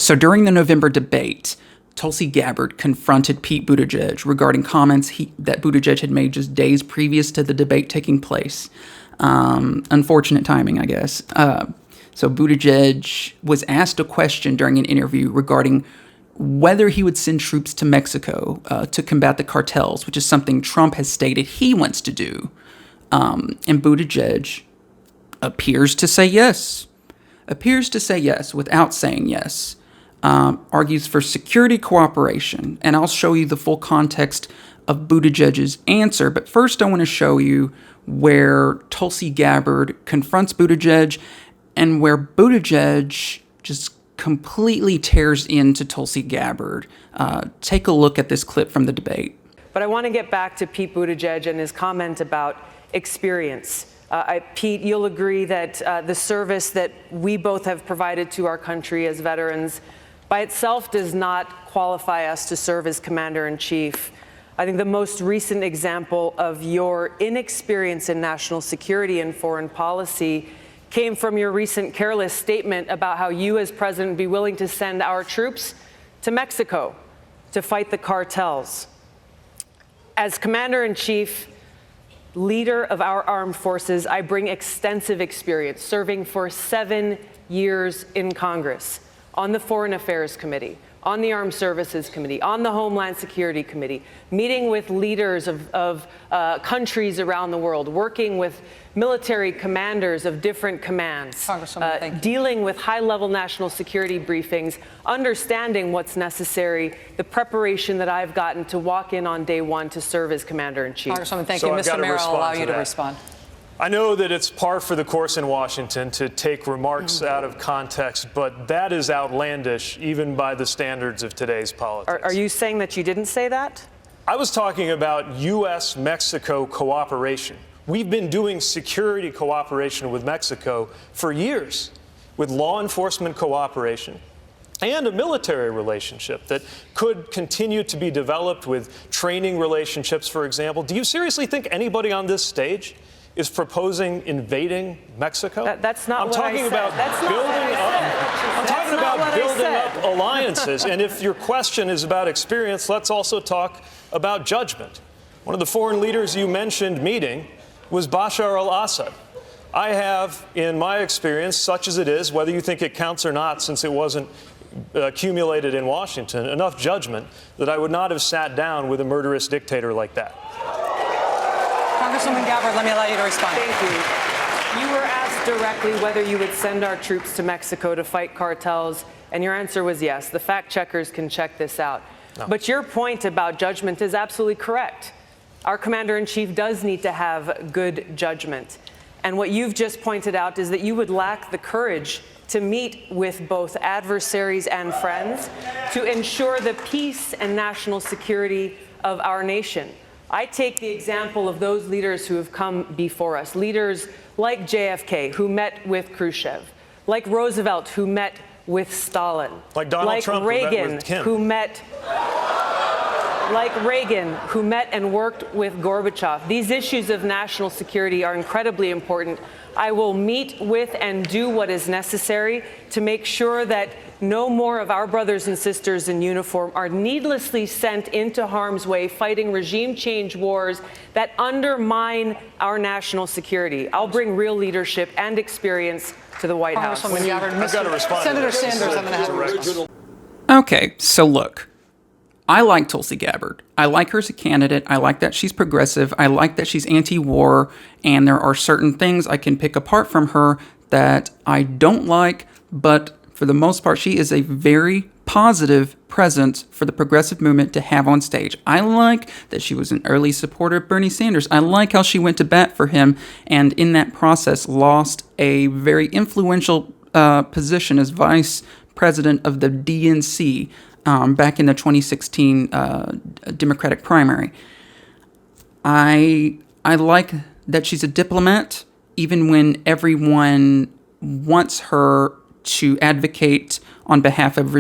So during the November debate, Tulsi Gabbard confronted Pete Buttigieg regarding comments that Buttigieg had made just days previous to the debate taking place. Unfortunate timing, I guess. So Buttigieg was asked a question during an interview regarding whether he would send troops to Mexico to combat the cartels, which is something Trump has stated he wants to do. And Buttigieg appears to say yes without saying yes. Argues for security cooperation, and I'll show you the full context of Buttigieg's answer. But first, I want to show you where Tulsi Gabbard confronts Buttigieg and where Buttigieg just completely tears into Tulsi Gabbard. Take a look at this clip from the debate. But I want to get back to Pete Buttigieg and his comment about experience. Pete, you'll agree that the service that we both have provided to our country as veterans by itself does not qualify us to serve as commander-in-chief. I think the most recent example of your inexperience in national security and foreign policy came from your recent careless statement about how you as president would be willing to send our troops to Mexico to fight the cartels. As commander-in-chief, leader of our armed forces, I bring extensive experience serving for 7 years in Congress, on the Foreign Affairs Committee, on the Armed Services Committee, on the Homeland Security Committee, meeting with leaders of countries around the world, working with military commanders of different commands, dealing with high-level national security briefings, understanding what's necessary, the preparation that I've gotten to walk in on day one to serve as commander-in-chief. Congresswoman, thank you. Mr. Mayor, I'll allow you to respond. I know that it's par for the course in Washington to take remarks out of context, but that is outlandish even by the standards of today's politics. Are you saying that you didn't say that? I was talking about U.S.-Mexico cooperation. We've been doing security cooperation with Mexico for years, with law enforcement cooperation and a military relationship that could continue to be developed with training relationships, for example. Do you seriously think anybody on this stage is proposing invading Mexico? That's not what I said. I'm talking about building up alliances. And if your question is about experience, let's also talk about judgment. One of the foreign leaders you mentioned meeting was Bashar al-Assad. I have, in my experience, such as it is, whether you think it counts or not, since it wasn't accumulated in Washington, enough judgment that I would not have sat down with a murderous dictator like that. Congresswoman Gabbard, let me allow you to respond. Thank you. You were asked directly whether you would send our troops to Mexico to fight cartels, and your answer was yes. The fact checkers can check this out. No. But your point about judgment is absolutely correct. Our commander-in-chief does need to have good judgment. And what you've just pointed out is that you would lack the courage to meet with both adversaries and friends to ensure the peace and national security of our nation. I take the example of those leaders who have come before us, leaders like JFK, who met with Khrushchev, like Roosevelt, who met with Stalin, like Donald Trump, Reagan, who met and worked with Gorbachev. These issues of national security are incredibly important. I will meet with and do what is necessary to make sure that no more of our brothers and sisters in uniform are needlessly sent into harm's way fighting regime change wars that undermine our national security. I'll bring real leadership and experience to the White House. I've got to respond. Senator Sanders, I'm going to have to respond. Okay, so look. I like Tulsi Gabbard. I like her as a candidate. I like that she's progressive. I like that she's anti-war. And there are certain things I can pick apart from her that I don't like. But for the most part, she is a very positive presence for the progressive movement to have on stage. I like that she was an early supporter of Bernie Sanders. I like how she went to bat for him and in that process lost a very influential position as vice president of the DNC. Back in the 2016 Democratic primary. I like that she's a diplomat, even when everyone wants her to advocate on behalf of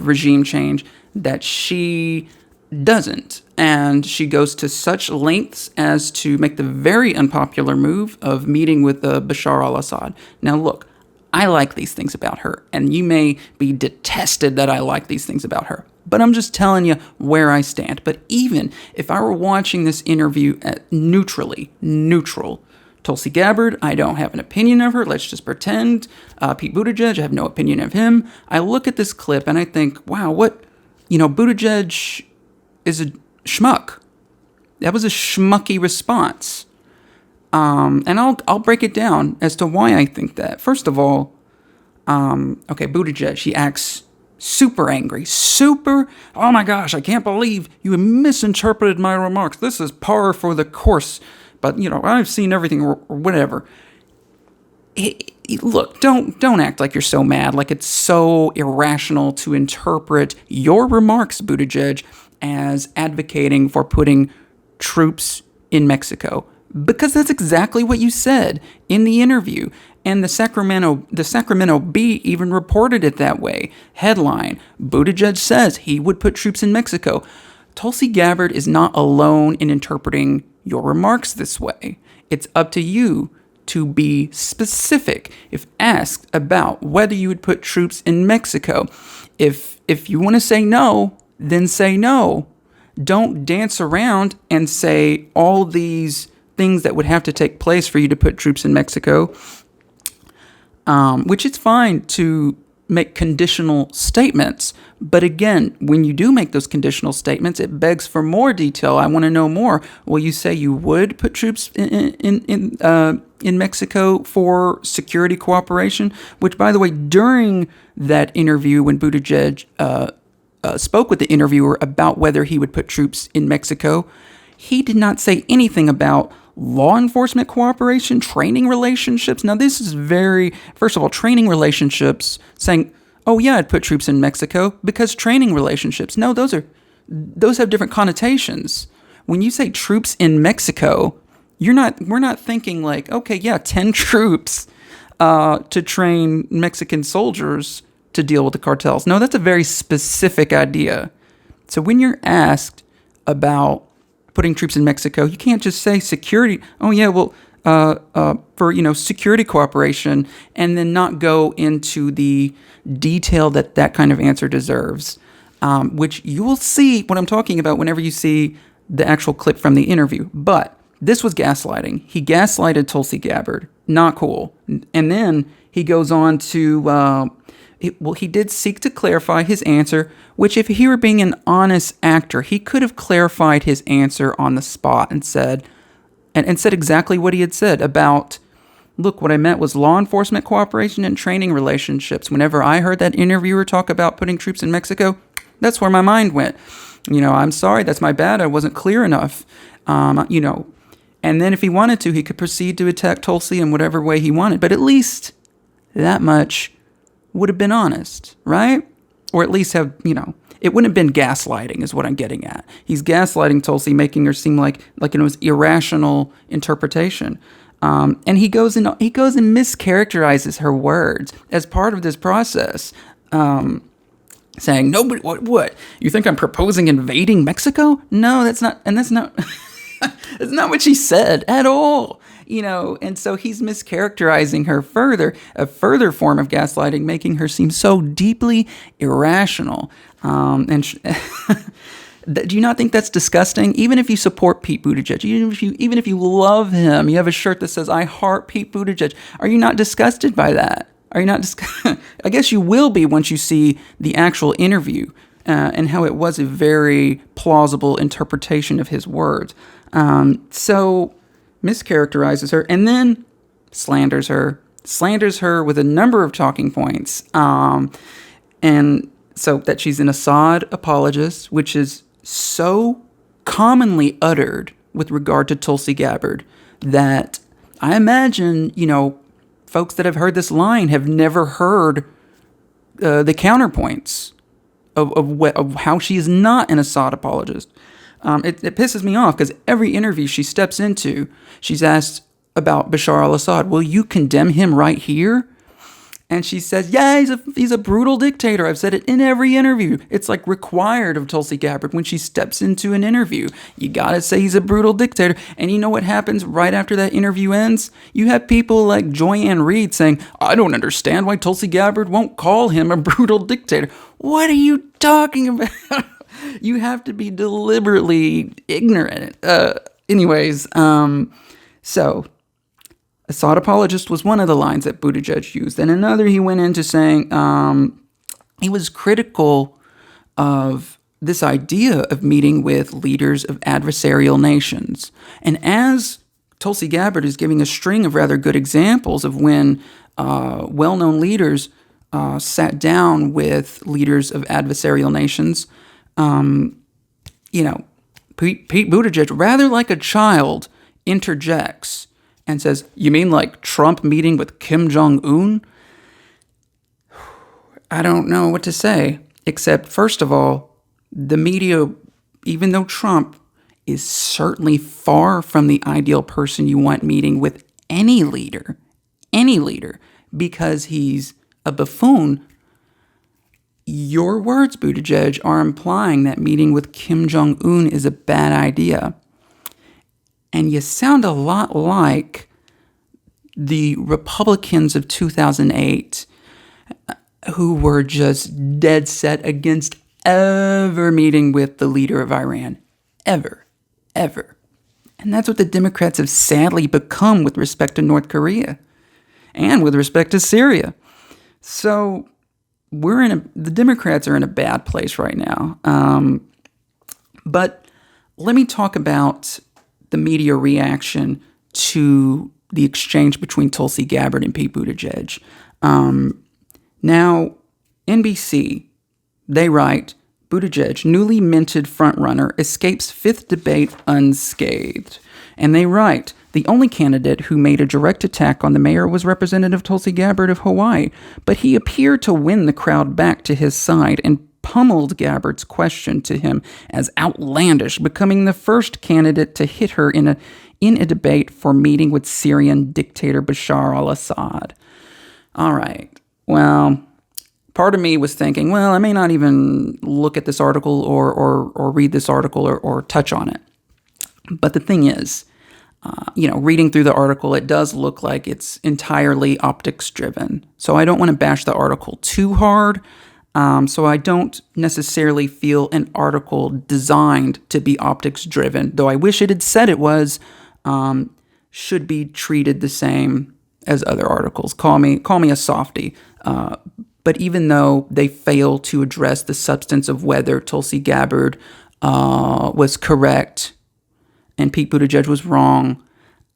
regime change, that she doesn't. And she goes to such lengths as to make the very unpopular move of meeting with Bashar al-Assad. Now, look, I like these things about her, and you may be detested that I like these things about her. But I'm just telling you where I stand. But even if I were watching this interview neutral, Tulsi Gabbard, I don't have an opinion of her. Let's just pretend. Pete Buttigieg, I have no opinion of him. I look at this clip and I think, wow, Buttigieg is a schmuck. That was a schmucky response. And I'll break it down as to why I think that. First of all, Buttigieg, she acts super angry, oh my gosh, I can't believe you misinterpreted my remarks. This is par for the course, but I've seen everything or whatever. Look, don't act like you're so mad, like it's so irrational to interpret your remarks, Buttigieg, as advocating for putting troops in Mexico. Because that's exactly what you said in the interview. And the Sacramento Bee even reported it that way. Headline, Buttigieg says he would put troops in Mexico. Tulsi Gabbard is not alone in interpreting your remarks this way. It's up to you to be specific if asked about whether you would put troops in Mexico. If you want to say no, then say no. Don't dance around and say all these things that would have to take place for you to put troops in Mexico, which it's fine to make conditional statements. But again, when you do make those conditional statements, it begs for more detail. I want to know more. Will you say you would put troops in Mexico for security cooperation? Which, by the way, during that interview when Buttigieg spoke with the interviewer about whether he would put troops in Mexico, he did not say anything about law enforcement cooperation, training relationships. Now, this is first of all, training relationships, saying, oh yeah, I'd put troops in Mexico because training relationships. No, those have different connotations. When you say troops in Mexico, we're not thinking like, okay, yeah, 10 troops to train Mexican soldiers to deal with the cartels. No, that's a very specific idea. So when you're asked about putting troops in Mexico, you can't just say security. Oh yeah, well, for security cooperation, and then not go into the detail that kind of answer deserves. Which you will see what I'm talking about whenever you see the actual clip from the interview. But this was gaslighting. He gaslighted Tulsi Gabbard. Not cool. And then he goes on to he did seek to clarify his answer, which if he were being an honest actor, he could have clarified his answer on the spot and said exactly what he had said about, look, what I meant was law enforcement cooperation and training relationships. Whenever I heard that interviewer talk about putting troops in Mexico, that's where my mind went. I'm sorry, that's my bad. I wasn't clear enough. And then if he wanted to, he could proceed to attack Tulsi in whatever way he wanted. But at least that much would have been honest, right? Or at least have, it wouldn't have been gaslighting is what I'm getting at. He's gaslighting Tulsi, making her seem like it was irrational interpretation. And he goes and mischaracterizes her words as part of this process, saying, nobody, what? You think I'm proposing invading Mexico? No, that's not that's not what she said at all. And so he's mischaracterizing her further, a further form of gaslighting, making her seem so deeply irrational. Do you not think that's disgusting? Even if you support Pete Buttigieg, even if you love him, you have a shirt that says, I heart Pete Buttigieg. Are you not disgusted by that? Are you not I guess you will be once you see the actual interview and how it was a very plausible interpretation of his words. So mischaracterizes her, and then slanders her with a number of talking points. And so that she's an Assad apologist, which is so commonly uttered with regard to Tulsi Gabbard that I imagine, folks that have heard this line have never heard the counterpoints of how she is not an Assad apologist. It pisses me off because every interview she steps into, she's asked about Bashar al-Assad. Will you condemn him right here? And she says, yeah, he's a brutal dictator. I've said it in every interview. It's like required of Tulsi Gabbard when she steps into an interview. You got to say he's a brutal dictator. And you know what happens right after that interview ends? You have people like Joyanne Reid saying, I don't understand why Tulsi Gabbard won't call him a brutal dictator. What are you talking about? You have to be deliberately ignorant. So... Assad apologist was one of the lines that Buttigieg used. And another, he went into saying he was critical of this idea of meeting with leaders of adversarial nations. And as Tulsi Gabbard is giving a string of rather good examples of when well-known leaders sat down with leaders of adversarial nations, Pete Buttigieg, rather like a child, interjects and says, you mean like Trump meeting with Kim Jong-un? I don't know what to say, except, first of all, the media, even though Trump is certainly far from the ideal person you want meeting with any leader, because he's a buffoon, your words, Buttigieg, are implying that meeting with Kim Jong-un is a bad idea. And you sound a lot like the Republicans of 2008 who were just dead set against ever meeting with the leader of Iran. Ever. And that's what the Democrats have sadly become with respect to North Korea and with respect to Syria. So the Democrats are in a bad place right now. But let me talk about the media reaction to the exchange between Tulsi Gabbard and Pete Buttigieg. Now, NBC, they write, Buttigieg, newly minted frontrunner, escapes fifth debate unscathed. And they write, the only candidate who made a direct attack on the mayor was Representative Tulsi Gabbard of Hawaii, but he appeared to win the crowd back to his side and pummeled Gabbard's question to him as outlandish, becoming the first candidate to hit her in a debate for meeting with Syrian dictator Bashar al-Assad. All right. Well, part of me was thinking, well, I may not even look at this article or read this article or touch on it. But the thing is, reading through the article, it does look like it's entirely optics driven. So I don't want to bash the article too hard. So I don't necessarily feel an article designed to be optics driven, though I wish it had said it was, should be treated the same as other articles. Call me a softie. But even though they fail to address the substance of whether Tulsi Gabbard was correct and Pete Buttigieg was wrong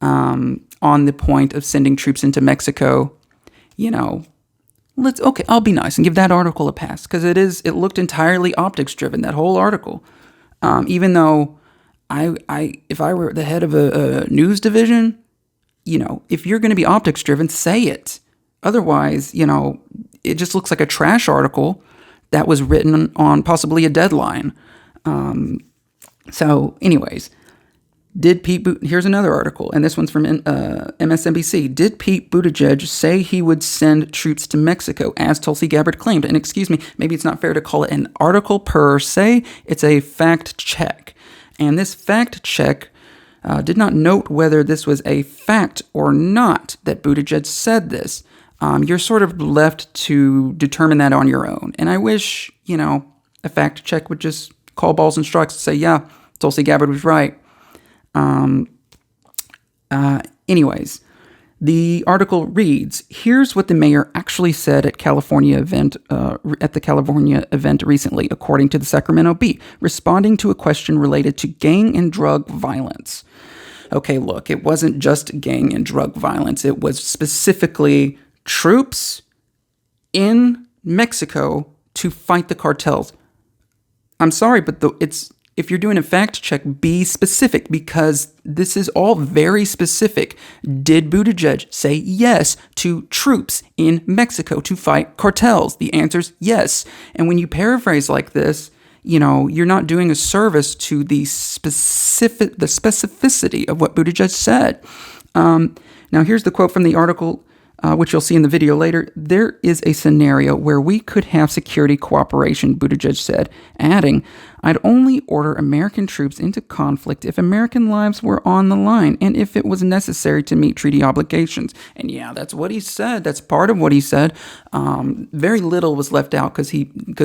on the point of sending troops into Mexico, I'll be nice and give that article a pass because it looked entirely optics driven, that whole article. Even though if I were the head of a news division, if you're going to be optics driven, say it. Otherwise, it just looks like a trash article that was written on possibly a deadline. So anyways, here's another article, and this one's from MSNBC. Did Pete Buttigieg say he would send troops to Mexico, as Tulsi Gabbard claimed? And excuse me, maybe it's not fair to call it an article per se. It's a fact check. And this fact check did not note whether this was a fact or not that Buttigieg said this. You're sort of left to determine that on your own. And I wish, a fact check would just call balls and strikes and say, yeah, Tulsi Gabbard was right. Anyways, the article reads, here's what the mayor actually said at the California event recently, according to the Sacramento Bee, responding to a question related to gang and drug violence. Okay, look, it wasn't just gang and drug violence. It was specifically troops in Mexico to fight the cartels. I'm sorry, but if you're doing a fact check, be specific, because this is all very specific. Did Buttigieg say yes to troops in Mexico to fight cartels? The answer's yes. And when you paraphrase like this, you're not doing a service to the specificity of what Buttigieg said. Now, here's the quote from the article. which you'll see in the video later, there is a scenario where we could have security cooperation, Buttigieg said, adding, I'd only order American troops into conflict if American lives were on the line and if it was necessary to meet treaty obligations. And yeah, that's what he said. That's part of what he said. Very little was left out because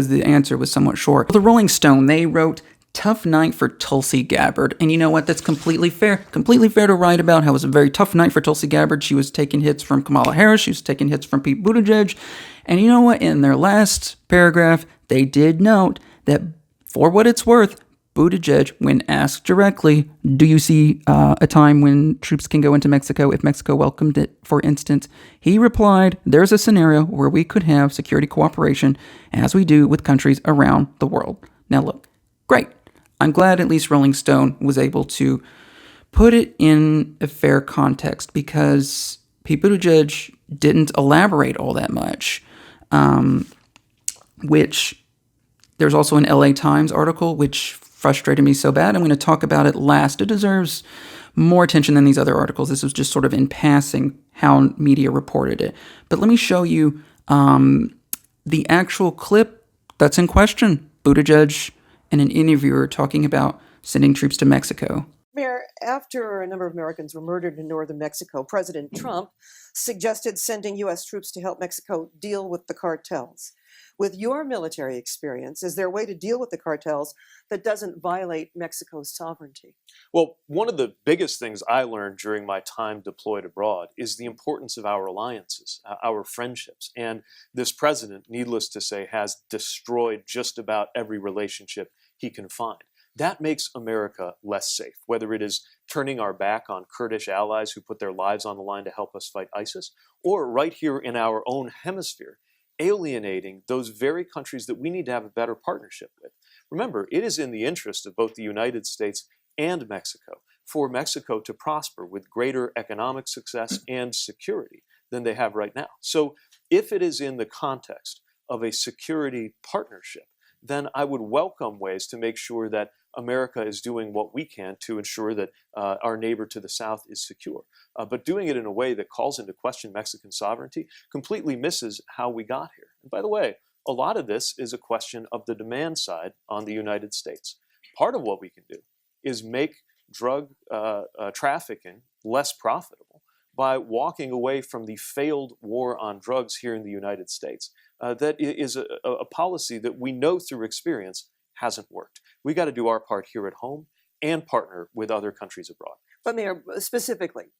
the answer was somewhat short. The Rolling Stone, they wrote, tough night for Tulsi Gabbard. And you know what? That's completely fair. Completely fair to write about how it was a very tough night for Tulsi Gabbard. She was taking hits from Kamala Harris. She was taking hits from Pete Buttigieg. And you know what? In their last paragraph, they did note that for what it's worth, Buttigieg, when asked directly, do you see a time when troops can go into Mexico if Mexico welcomed it, for instance, he replied, there's a scenario where we could have security cooperation as we do with countries around the world. Now look, great. I'm glad at least Rolling Stone was able to put it in a fair context because Pete Buttigieg didn't elaborate all that much, which there's also an LA Times article which frustrated me so bad. I'm going to talk about it last. It deserves more attention than these other articles. This was just sort of in passing how media reported it. But let me show you the actual clip that's in question. Buttigieg and an interviewer talking about sending troops to Mexico. Mayor, after a number of Americans were murdered in northern Mexico, President Trump suggested sending U.S. troops to help Mexico deal with the cartels. With your military experience, is there a way to deal with the cartels that doesn't violate Mexico's sovereignty? Well, one of the biggest things I learned during my time deployed abroad is the importance of our alliances, our friendships. And this president, needless to say, has destroyed just about every relationship he can find. That makes America less safe, whether it is turning our back on Kurdish allies who put their lives on the line to help us fight ISIS, or right here in our own hemisphere, alienating those very countries that we need to have a better partnership with. Remember, it is in the interest of both the United States and Mexico for Mexico to prosper with greater economic success and security than they have right now. So if it is in the context of a security partnership, then I would welcome ways to make sure that America is doing what we can to ensure that our neighbor to the south is secure. But doing it in a way that calls into question Mexican sovereignty completely misses how we got here. And by the way, a lot of this is a question of the demand side on the United States. Part of what we can do is make drug trafficking less profitable by walking away from the failed war on drugs here in the United States. That is a policy that we know through experience hasn't worked. We got to do our part here at home and partner with other countries abroad. But Mayor, specifically,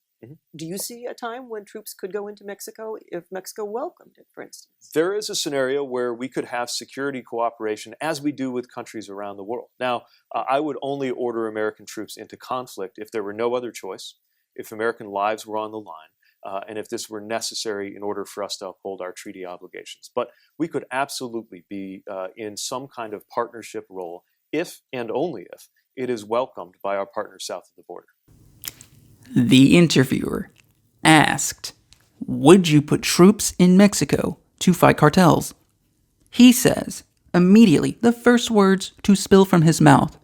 do you see a time when troops could go into Mexico if Mexico welcomed it, for instance? There is a scenario where we could have security cooperation as we do with countries around the world. Now, I would only order American troops into conflict if there were no other choice, if American lives were on the line, and if this were necessary in order for us to uphold our treaty obligations. But we could absolutely be in some kind of partnership role if and only if it is welcomed by our partners south of the border. The interviewer asked, would you put troops in Mexico to fight cartels? He says, immediately, the first words to spill from his mouth,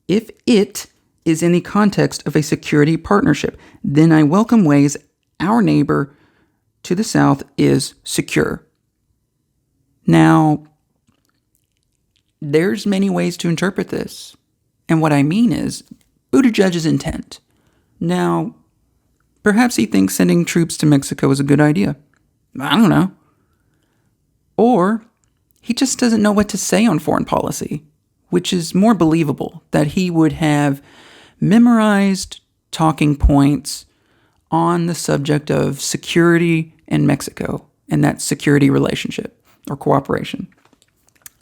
if it is in the context of a security partnership, then I welcome ways our neighbor to the south is secure. Now, there's many ways to interpret this. And what I mean is Buttigieg's intent. Now, perhaps he thinks sending troops to Mexico is a good idea. I don't know. Or he just doesn't know what to say on foreign policy, which is more believable that he would have memorized talking points on the subject of security in Mexico and that security relationship or cooperation.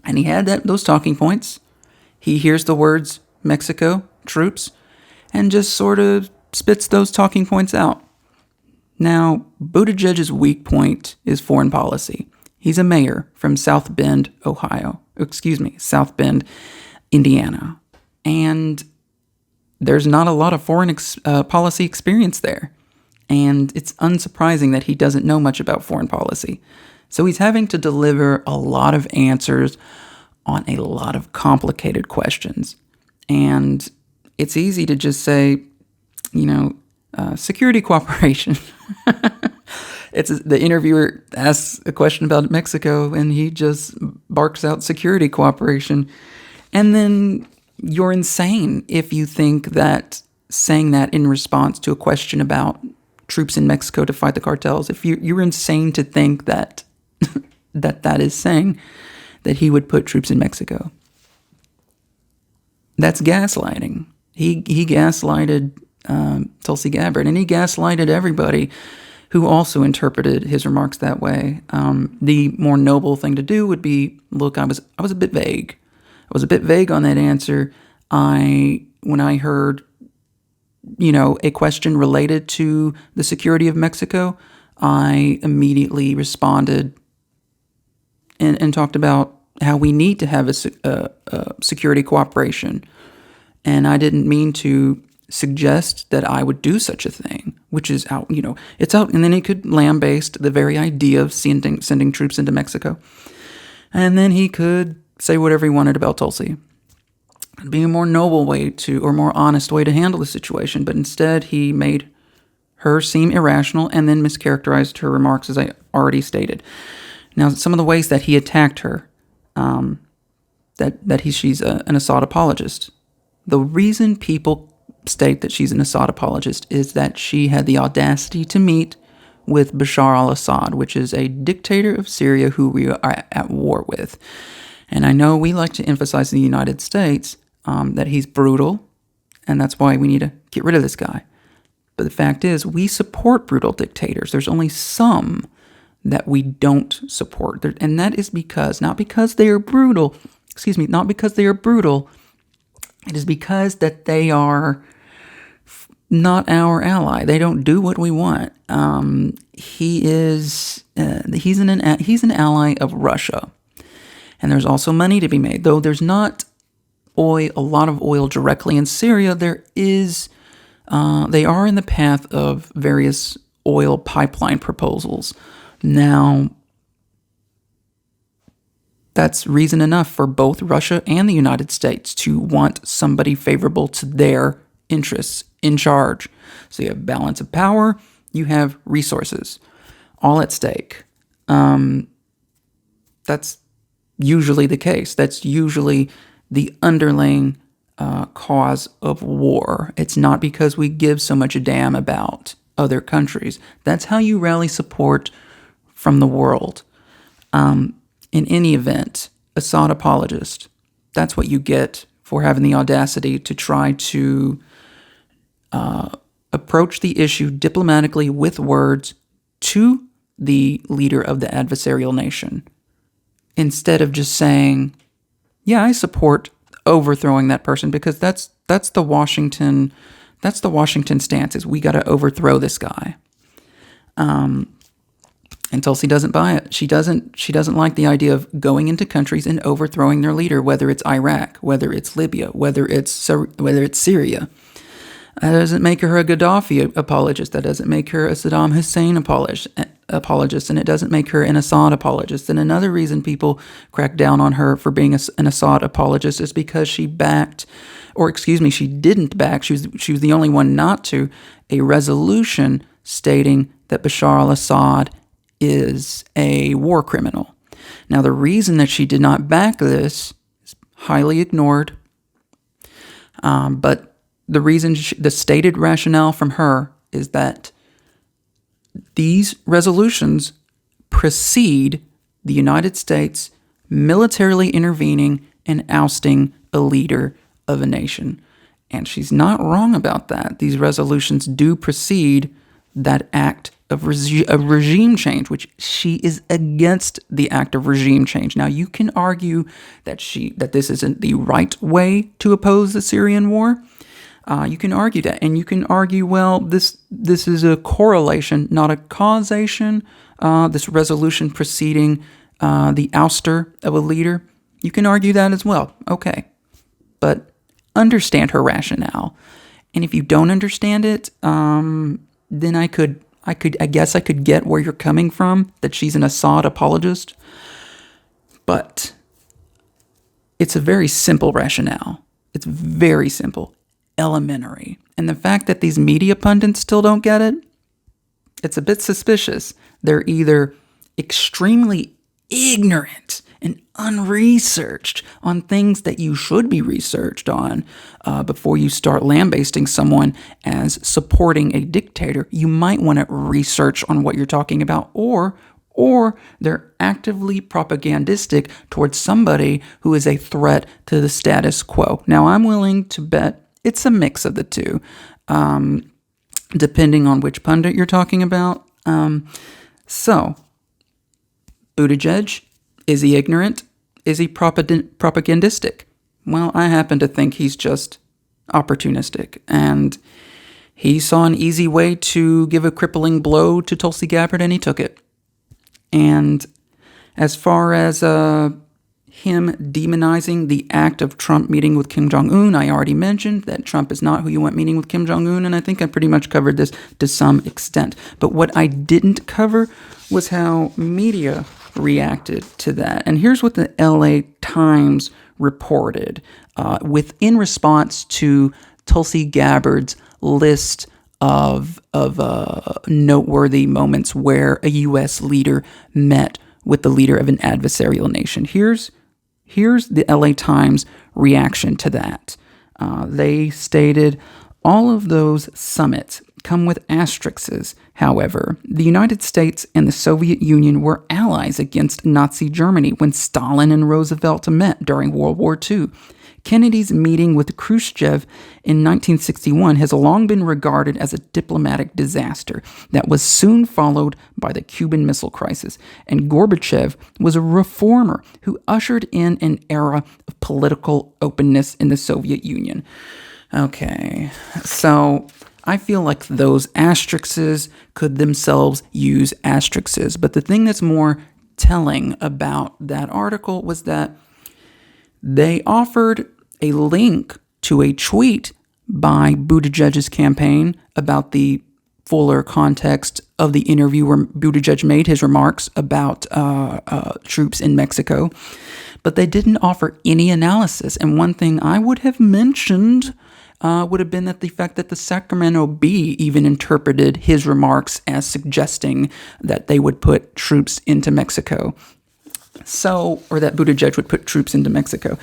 And he had those talking points. He hears the words Mexico, troops, and just sort of spits those talking points out. Now, Buttigieg's weak point is foreign policy. He's a mayor from South Bend, South Bend, Indiana. And there's not a lot of foreign policy experience there. And it's unsurprising that he doesn't know much about foreign policy. So he's having to deliver a lot of answers on a lot of complicated questions. And it's easy to just say, security cooperation. It's the interviewer asks a question about Mexico, and he just barks out security cooperation. And then you're insane if you think that saying that in response to a question about troops in Mexico to fight the cartels, if you're insane to think that that is saying that he would put troops in Mexico. That's gaslighting. He gaslighted Tulsi Gabbard, and he gaslighted everybody who also interpreted his remarks that way. The more noble thing to do would be, look, I was a bit vague. I was a bit vague on that answer. When I heard, a question related to the security of Mexico, I immediately responded and talked about how we need to have a security cooperation. And I didn't mean to suggest that I would do such a thing, which is out, it's out. And then he could lambaste the very idea of sending troops into Mexico. And then he could say whatever he wanted about Tulsi. It'd be a more noble way or more honest way to handle the situation. But instead, he made her seem irrational and then mischaracterized her remarks, as I already stated. Now, some of the ways that he attacked her, she's an Assad apologist. The reason people state that she's an Assad apologist is that she had the audacity to meet with Bashar al-Assad, which is a dictator of Syria who we are at war with. And I know we like to emphasize in the United States that he's brutal, and that's why we need to get rid of this guy. But the fact is, we support brutal dictators. There's only some that we don't support. And that is not because they are brutal, it is because that they are not our ally. They don't do what we want. He's an ally of Russia. And there's also money to be made. Though there's not a lot of oil directly in Syria, there is, they are in the path of various oil pipeline proposals. Now, that's reason enough for both Russia and the United States to want somebody favorable to their interests in charge. So you have balance of power, you have resources, all at stake. That's usually the case. That's usually the underlying cause of war. It's not because we give so much a damn about other countries. That's how you rally support from the world. In any event, Assad apologist, that's what you get for having the audacity to try to approach the issue diplomatically with words to the leader of the adversarial nation, instead of just saying, yeah, I support overthrowing that person, because that's the Washington stance, is we got to overthrow this guy. And Tulsi doesn't buy it. She doesn't like the idea of going into countries and overthrowing their leader, whether it's Iraq, whether it's Libya, whether it's Syria. That doesn't make her a Gaddafi apologist. That doesn't make her a Saddam Hussein apologist, and it doesn't make her an Assad apologist. And another reason people crack down on her for being an Assad apologist is because she didn't back. She was the only one not to a resolution stating that Bashar al-Assad is a war criminal. Now, the reason that she did not back this is highly ignored, but the stated rationale from her is that these resolutions precede the United States militarily intervening and ousting a leader of a nation. And she's not wrong about that. These resolutions do precede that act of regime change, which she is against the act of regime change. Now, you can argue that this isn't the right way to oppose the Syrian war. You can argue that, and you can argue, well, this is a correlation, not a causation. This resolution preceding the ouster of a leader. You can argue that as well. Okay, but understand her rationale, and if you don't understand it, then I guess I could get where you're coming from, that she's an Assad apologist, but it's a very simple rationale. It's very simple, elementary. And the fact that these media pundits still don't get it, it's a bit suspicious. They're either extremely ignorant and unresearched on things that you should be researched on before you start lambasting someone as supporting a dictator. You might want to research on what you're talking about, or they're actively propagandistic towards somebody who is a threat to the status quo. Now, I'm willing to bet it's a mix of the two, depending on which pundit you're talking about. So, Buttigieg, is he ignorant? Is he propagandistic? Well, I happen to think he's just opportunistic, and he saw an easy way to give a crippling blow to Tulsi Gabbard, and he took it. And as far as him demonizing the act of Trump meeting with Kim Jong-un, I already mentioned that Trump is not who you want meeting with Kim Jong-un, and I think I pretty much covered this to some extent. But what I didn't cover was how media reacted to that. And here's what the LA Times reported in response to Tulsi Gabbard's list of noteworthy moments where a U.S. leader met with the leader of an adversarial nation. Here's the LA Times reaction to that. They stated, all of those summits come with asterisks, however. The United States and the Soviet Union were allies against Nazi Germany when Stalin and Roosevelt met during World War II. Kennedy's meeting with Khrushchev in 1961 has long been regarded as a diplomatic disaster that was soon followed by the Cuban Missile Crisis, and Gorbachev was a reformer who ushered in an era of political openness in the Soviet Union. Okay, so I feel like those asterisks could themselves use asterisks, but the thing that's more telling about that article was that they offered a link to a tweet by Buttigieg's campaign about the fuller context of the interview where Buttigieg made his remarks about troops in Mexico, but they didn't offer any analysis. And one thing I would have mentioned would have been that the fact that the Sacramento Bee even interpreted his remarks as suggesting that they would put troops into Mexico. Or that Buttigieg would put troops into Mexico.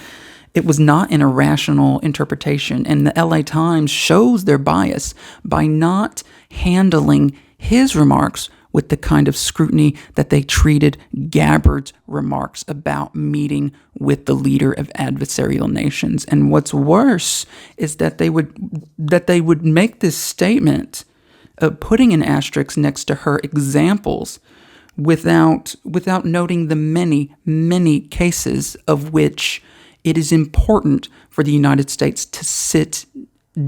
It was not an irrational interpretation, and the LA Times shows their bias by not handling his remarks with the kind of scrutiny that they treated Gabbard's remarks about meeting with the leader of adversarial nations. And what's worse is that they would make this statement of putting an asterisk next to her examples without noting the many, many cases of which it is important for the United States to sit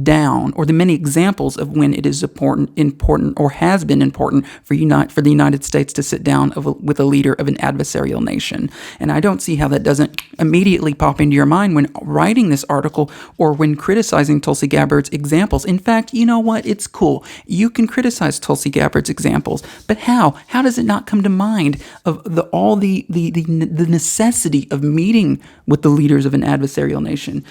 down, or the many examples of when it is important or has been important for the United States to sit down with a leader of an adversarial nation. And I don't see how that doesn't immediately pop into your mind when writing this article or when criticizing Tulsi Gabbard's examples. In fact, you know what? It's cool. You can criticize Tulsi Gabbard's examples, but how? How does it not come to mind of the necessity of meeting with the leaders of an adversarial nation?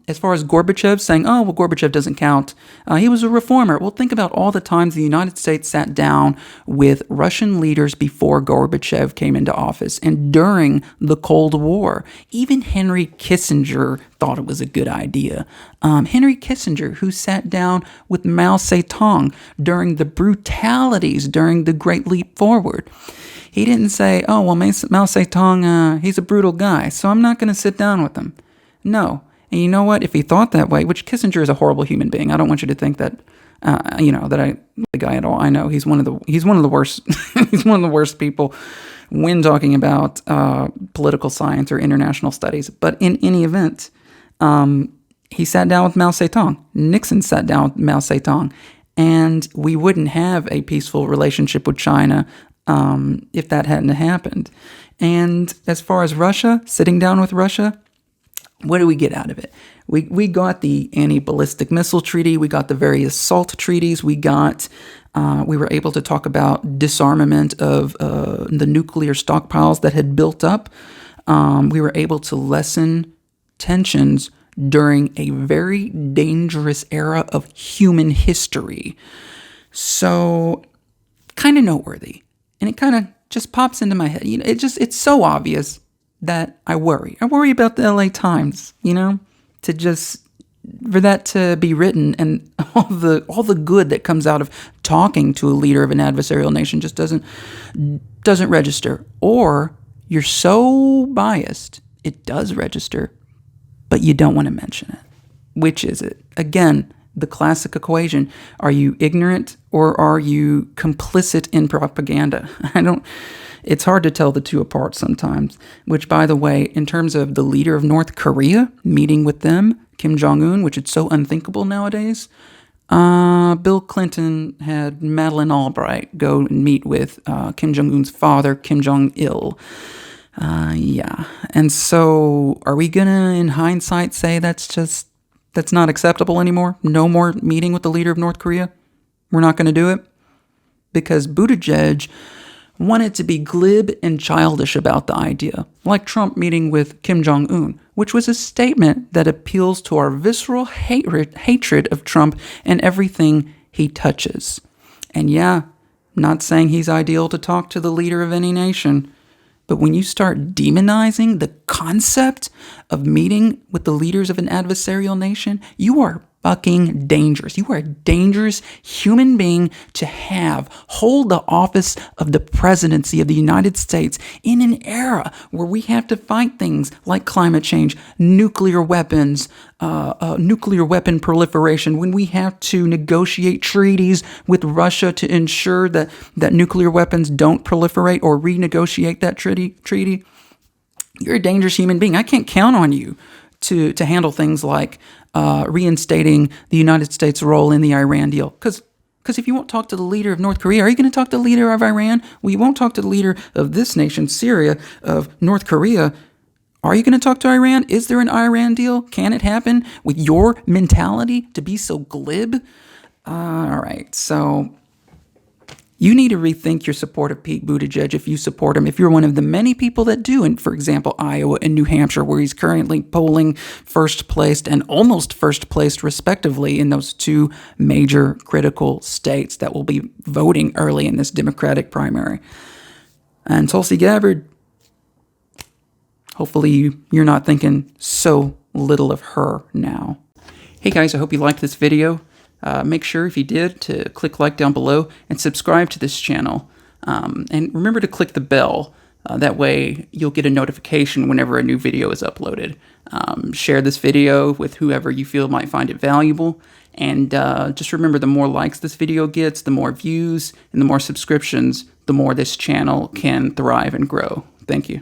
As far as Gorbachev saying, oh, well, Gorbachev doesn't count. He was a reformer. Well, think about all the times the United States sat down with Russian leaders before Gorbachev came into office and during the Cold War. Even Henry Kissinger thought it was a good idea. Henry Kissinger, who sat down with Mao Zedong during the brutalities during the Great Leap Forward. He didn't say, oh, well, Mao Zedong, he's a brutal guy, so I'm not going to sit down with him. No. And you know what? If he thought that way, which Kissinger is a horrible human being. I don't want you to think that, the guy at all. I know he's one of the worst. He's one of the worst people when talking about political science or international studies. But in any event, he sat down with Mao Zedong. Nixon sat down with Mao Zedong, and we wouldn't have a peaceful relationship with China if that hadn't happened. And as far as Russia, sitting down with Russia, what do we get out of it? We got the anti-ballistic missile treaty. We got the various SALT treaties. We were able to talk about disarmament of the nuclear stockpiles that had built up. We were able to lessen tensions during a very dangerous era of human history. So, kind of noteworthy. and it kind of just pops into my head. It's so obvious that I worry. I worry about the LA Times, for that to be written, and all the good that comes out of talking to a leader of an adversarial nation just doesn't register. Or you're so biased, it does register, but you don't want to mention it. Which is it? Again, the classic equation. Are you ignorant or are you complicit in propaganda? It's hard to tell the two apart sometimes, which, by the way, in terms of the leader of North Korea, meeting with them, Kim Jong-un, which is so unthinkable nowadays, Bill Clinton had Madeleine Albright go and meet with Kim Jong-un's father, Kim Jong-il. Yeah. And so are we going to, in hindsight, say that's not acceptable anymore? No more meeting with the leader of North Korea? We're not going to do it? Because Buttigieg wanted to be glib and childish about the idea, like Trump meeting with Kim Jong-un, which was a statement that appeals to our visceral hatred of Trump and everything he touches. And yeah, not saying he's ideal to talk to the leader of any nation, but when you start demonizing the concept of meeting with the leaders of an adversarial nation, you are fucking dangerous. You are a dangerous human being to hold the office of the presidency of the United States in an era where we have to fight things like climate change, nuclear weapons, nuclear weapon proliferation, when we have to negotiate treaties with Russia to ensure that nuclear weapons don't proliferate or renegotiate that treaty. You're a dangerous human being. I can't count on you to handle things like reinstating the United States' role in the Iran deal. Because if you won't talk to the leader of North Korea, are you going to talk to the leader of Iran? Well, you won't talk to the leader of this nation, Syria, of North Korea. Are you going to talk to Iran? Is there an Iran deal? Can it happen with your mentality to be so glib? All right, so you need to rethink your support of Pete Buttigieg if you support him. If you're one of the many people that do, in, for example, Iowa and New Hampshire, where he's currently polling first placed and almost first placed, respectively, in those two major critical states that will be voting early in this Democratic primary. And Tulsi Gabbard, hopefully you're not thinking so little of her now. Hey guys, I hope you liked this video. Make sure, if you did, to click like down below and subscribe to this channel. And remember to click the bell. That way you'll get a notification whenever a new video is uploaded. Share this video with whoever you feel might find it valuable. And just remember, the more likes this video gets, the more views, and the more subscriptions, the more this channel can thrive and grow. Thank you.